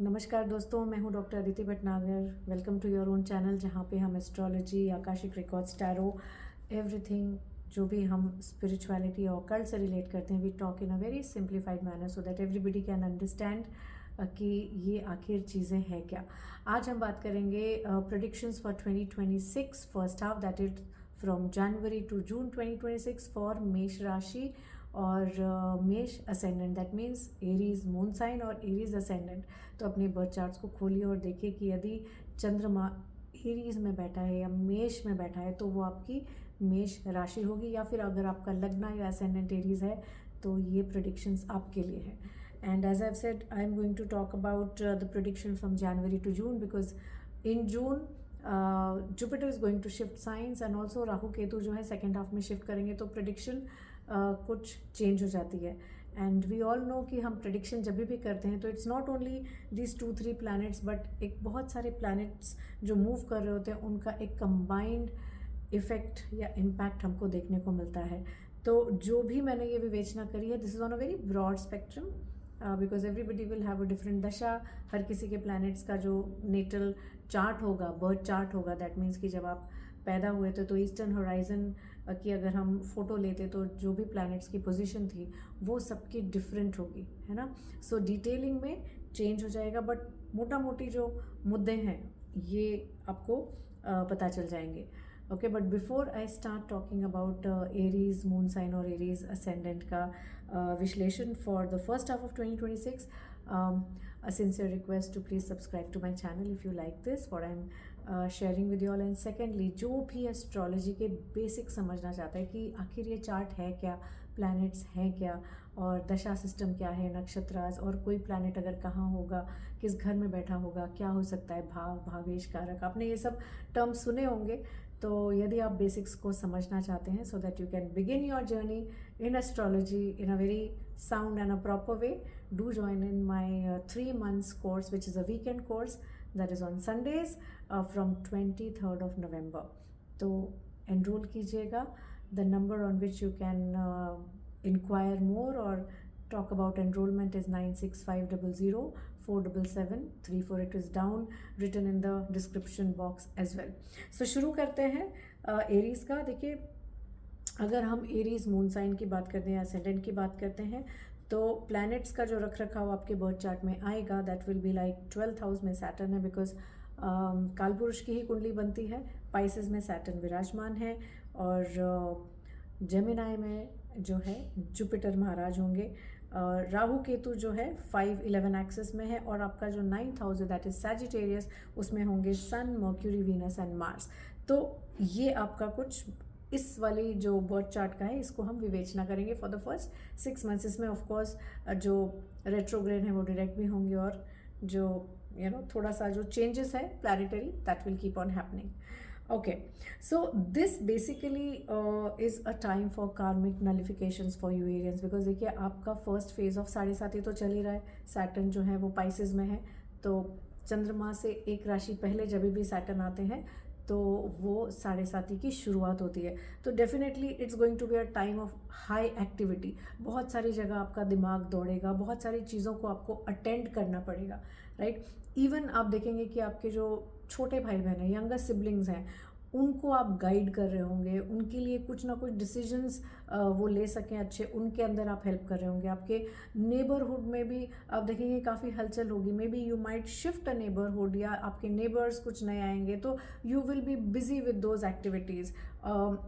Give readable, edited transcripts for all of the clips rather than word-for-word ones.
नमस्कार दोस्तों, मैं हूं doctor Aditi Bhatnagar. Welcome to your own channel, जहां पे हम astrology, Akashic records, tarot, everything जो भी हम स्पिरिचुअलिटी और कल्ट से रिलेट करते हैं, we talk in a very simplified manner so that everybody can understand कि ये आखिर चीज़ें हैं क्या। आज हम बात करेंगे predictions for 2026 first half, that is from January to June 2026 for Mesh rashi और Mesh ascendant, that means Aries moon sign और एरीज असेंडेंट। तो अपने बर्थ चार्ट्स को खोलिए और देखिए कि यदि चंद्रमा एरीज में बैठा है या मेष में बैठा है तो वो आपकी मेष राशि होगी, या फिर अगर आपका लग्न या असेंडेंट एरीज है तो ये प्रेडिक्शंस आपके लिए है। And as I said, I am going to talk about the prediction from January to June, because in June Jupiter is going to shift signs and also Rahu Ketu जो है सेकेंड हाफ में shift करेंगे, तो prediction कुछ change हो जाती है। And we all know कि हम प्रेडिक्शन जब भी करते हैं तो it's not only this 2-3 planets, but एक बहुत सारे प्लैनेट्स जो मूव कर रहे होते हैं उनका एक कंबाइंड इफेक्ट या इम्पैक्ट हमको देखने को मिलता है। तो जो भी मैंने ये विवेचना करी है, this is on a very broad spectrum, because everybody will have a different dasha. हर किसी के प्लैनेट्स का जो नेटल चार्ट होगा, बर्थ चार्ट होगा, दैट मीन्स कि जब आप पैदा हुए थे तो ईस्टर्न होराइजन की अगर हम फोटो लेते तो जो भी प्लैनेट्स की पोजीशन थी वो सबकी डिफरेंट होगी, है ना। सो डिटेलिंग में चेंज हो जाएगा, बट मोटा मोटी जो मुद्दे हैं ये आपको पता चल जाएंगे। Okay, but before I start talking about Aries moon sign और एरीज असेंडेंट का विश्लेषण for the first half of 2026, a sincere request to please subscribe to my channel if you like this, what I'm sharing with you all. And secondly, जो भी astrology के basic समझना चाहता है कि आखिर ये चार्ट है क्या, प्लैनेट्स हैं क्या, और दशा सिस्टम क्या है, नक्षत्रास, और कोई प्लैनेट अगर कहाँ होगा, किस घर में बैठा होगा, क्या हो सकता है, भाव, भावेश कारक, आपने ये सब टर्म्स सुने होंगे। तो यदि आप बेसिक्स को समझना चाहते हैं so that you can begin your journey in astrology in a very sound and a proper way, do join in my 3 months course, which is a weekend course that is on Sundays from 23rd of November. तो enroll कीजिएगा. The number on which you can inquire more or talk about enrollment is 96500 47734. It is down written in the description box as well. So शुरू करते हैं Aries का। देखिए, अगर हम Aries moon sign की बात करते हैं, असेंडेंट की बात करते हैं, तो प्लैनेट्स का जो रख रखाव आपके बर्थ चार्ट में आएगा, that will be like 12th house में सैटर्न है, बिकॉज कालपुरुष की ही कुंडली बनती है। पाइसेस में सैटर्न विराजमान है और जेमिनाई में जो है जुपिटर महाराज होंगे। राहु केतु जो है 5-11 एक्सिस में है, और आपका जो 9th हाउस है दैट इज सैजिटेरियस, उसमें होंगे सन, मर्क्यूरी, वीनस एंड मार्स। तो ये आपका कुछ इस वाली जो बर्थ चार्ट का है, इसको हम विवेचना करेंगे फॉर द फर्स्ट 6 मंथ्स। इसमें ऑफकोर्स जो रेट्रोग्रेड है वो डायरेक्ट भी होंगे, और जो थोड़ा सा जो चेंजेस है planetary, that will keep on happening. Okay, so this basically is a time for कार्मिक नलिफिकेशंस फॉर यू एरियंस, बिकॉज देखिए आपका फर्स्ट फेज ऑफ 7.5 तो चल ही रहा है। सैटर्न जो है वो पाइसेस में है, तो चंद्रमा से एक राशि पहले जब भी सैटर्न आते हैं तो वो 7.5 की शुरुआत होती है। तो definitely it's going to be a time of high activity. बहुत सारी जगह आपका दिमाग दौड़ेगा, बहुत सारी चीज़ों को आपको अटेंड करना पड़ेगा, राइट। इवन आप देखेंगे कि आपके जो छोटे भाई बहन हैं, यंगर सिबलिंग्स हैं, उनको आप गाइड कर रहे होंगे, उनके लिए कुछ ना कुछ डिसीजंस वो ले सकें अच्छे, उनके अंदर आप हेल्प कर रहे होंगे। आपके नेबरहुड में भी आप देखेंगे काफ़ी हलचल होगी। Maybe you might shift a neighbourhood, या आपके नेबर्स कुछ नए आएंगे, तो you will be busy with those activities.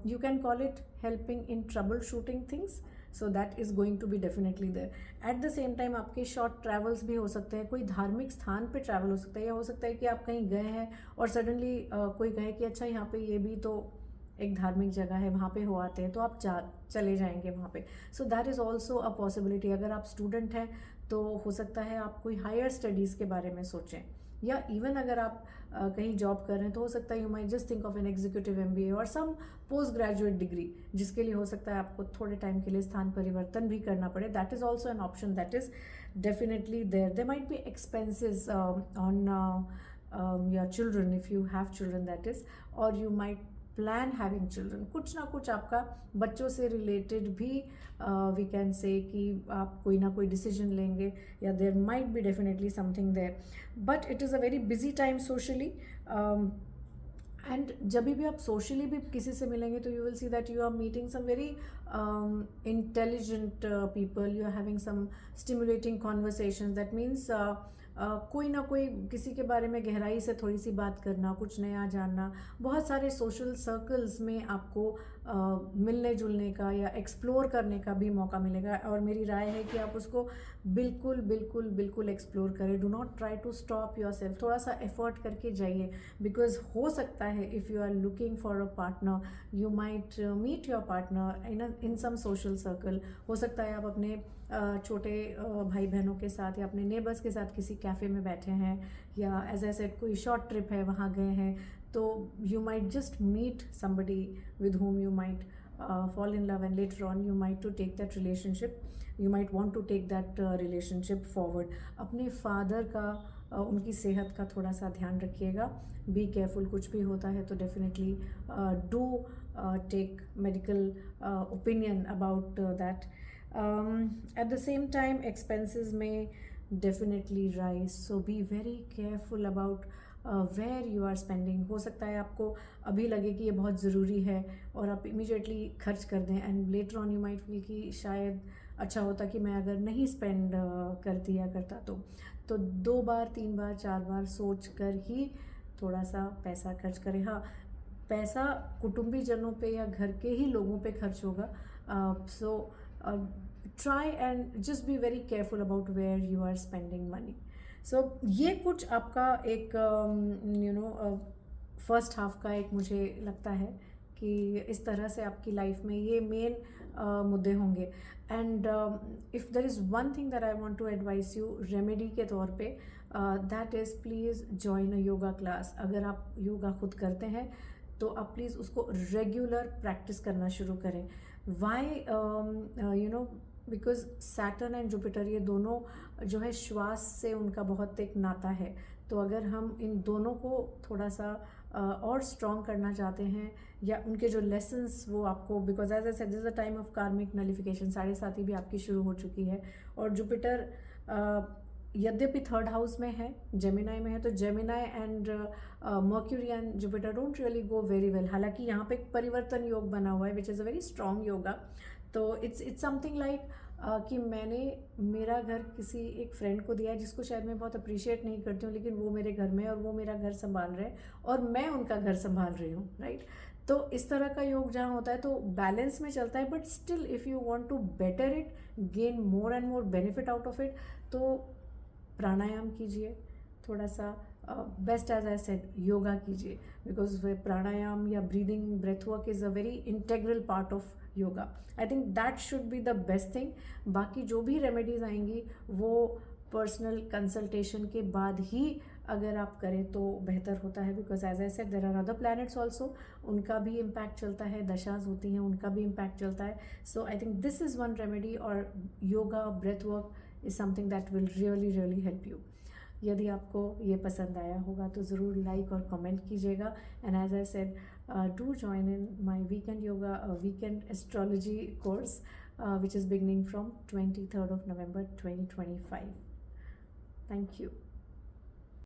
You can call it helping in troubleshooting things, so that is going to be definitely there. At the same time आपके short travels भी हो सकते हैं, कोई धार्मिक स्थान पे ट्रैवल हो सकता है, या हो सकता है कि आप कहीं गए हैं और सडनली कोई कहे कि अच्छा यहाँ पे ये भी तो एक धार्मिक जगह है, वहाँ पे हो आते हैं, तो आप चले जाएंगे वहाँ पे। सो that is also a possibility. अगर आप स्टूडेंट हैं तो हो सकता है आप कोई हायर स्टडीज़ के बारे में सोचें, या इवन अगर आप कहीं जॉब कर रहे हैं तो हो सकता है you might just think of an executive MBA और सम पोस्ट ग्रेजुएट डिग्री, जिसके लिए हो सकता है आपको थोड़े टाइम के लिए स्थान परिवर्तन भी करना पड़े। That is also an option that is definitely there might be expenses on your children if you have children, that is, or you might plan having children, कुछ ना कुछ आपका बच्चों से रिलेटेड भी वी कैन से कि आप कोई ना कोई डिसीजन लेंगे, या there might be definitely something there, but it is a very busy time socially. And जब भी आप सोशली भी किसी से मिलेंगे तो you will see that you are meeting some very intelligent people, you are having some stimulating conversation, that means कोई ना कोई किसी के बारे में गहराई से थोड़ी सी बात करना, कुछ नया जानना, बहुत सारे सोशल सर्कल्स में आपको मिलने जुलने का या एक्सप्लोर करने का भी मौका मिलेगा। और मेरी राय है कि आप उसको बिल्कुल बिल्कुल बिल्कुल एक्सप्लोर करें। Do not try to stop your yourself सा एफर्ट करके जाइए, बिकॉज हो सकता है if you are looking for a partner you might meet your partner in some social circle. हो सकता है आप अपने छोटे भाई बहनों के साथ या अपने नेबर्स के साथ किसी कैफ़े में बैठे हैं, या एज आई सेड कोई शॉर्ट ट्रिप है वहाँ गए हैं, तो you might just meet somebody with whom you might fall in love, and later on you might to take that relationship, you might want to take that relationship forward. अपने father का उनकी सेहत का थोड़ा सा ध्यान रखिएगा, बी केयरफुल, कुछ भी होता है तो definitely do take medical opinion about that. At the same time expenses may definitely rise, so be very careful about where you are spending. हो सकता है आपको अभी लगे कि ये बहुत ज़रूरी है और आप इमीडिएटली खर्च कर दें, and later on you might feel कि शायद अच्छा होता कि मैं अगर नहीं स्पेंड कर दिया करता. तो 2 बार 3 बार 4 बार सोच कर ही थोड़ा सा पैसा खर्च करें. हाँ, पैसा कुटुंबीजनों पे या घर के ही लोगों पे खर्च होगा. So try and just be very careful about where you are spending money. सो ये कुछ आपका एक फर्स्ट हाफ का एक मुझे लगता है कि इस तरह से आपकी लाइफ में ये मेन मुद्दे होंगे. And if there is one thing that I want to advice you remedy के तौर पे, that is please join a yoga class. अगर आप योगा खुद करते हैं तो आप प्लीज़ उसको रेगुलर प्रैक्टिस करना शुरू करें. Why because Saturn and Jupiter ये दोनों जो है श्वास से उनका बहुत एक नाता है. तो अगर हम इन दोनों को थोड़ा सा और स्ट्रॉन्ग करना चाहते हैं, या उनके जो लेसन्स वो आपको, because as I said this is the time of karmic nullification, 7.5 भी आपकी शुरू हो चुकी है. और जुपिटर यद्यपि थर्ड हाउस में है, जेमिनाई में है, तो Gemini and mercury and Jupiter don't really go very well. हालांकि यहाँ पे एक परिवर्तन योग बना हुआ है which is a very strong yoga. तो इट्स समथिंग लाइक कि मैंने मेरा घर किसी एक फ्रेंड को दिया है जिसको शायद मैं बहुत अप्रिशिएट नहीं करती हूँ, लेकिन वो मेरे घर में है और वो मेरा घर संभाल रहे हैं और मैं उनका घर संभाल रही हूँ, राइट. तो इस तरह का योग जहाँ होता है तो बैलेंस में चलता है, but still if you want to better it, gain more and more benefit out of it, तो प्राणायाम कीजिए थोड़ा सा. Best as I said yoga कीजिए, बिकॉज प्राणायाम या breathing breath work is a very integral part of yoga. I think that should be the best thing. बाकी जो भी remedies आएंगी वो पर्सनल कंसल्टेशन के बाद ही अगर आप करें तो बेहतर होता है, because as I said there are other planets also, उनका भी इम्पैक्ट चलता है, दशाज होती हैं उनका भी इम्पैक्ट चलता है. So I think this is one remedy, और yoga breath work is something that will really really help you. यदि आपको ये पसंद आया होगा तो ज़रूर लाइक और कमेंट कीजिएगा. And as I said do join in my weekend yoga weekend astrology course which is beginning from 23rd of November 2025. Thank you.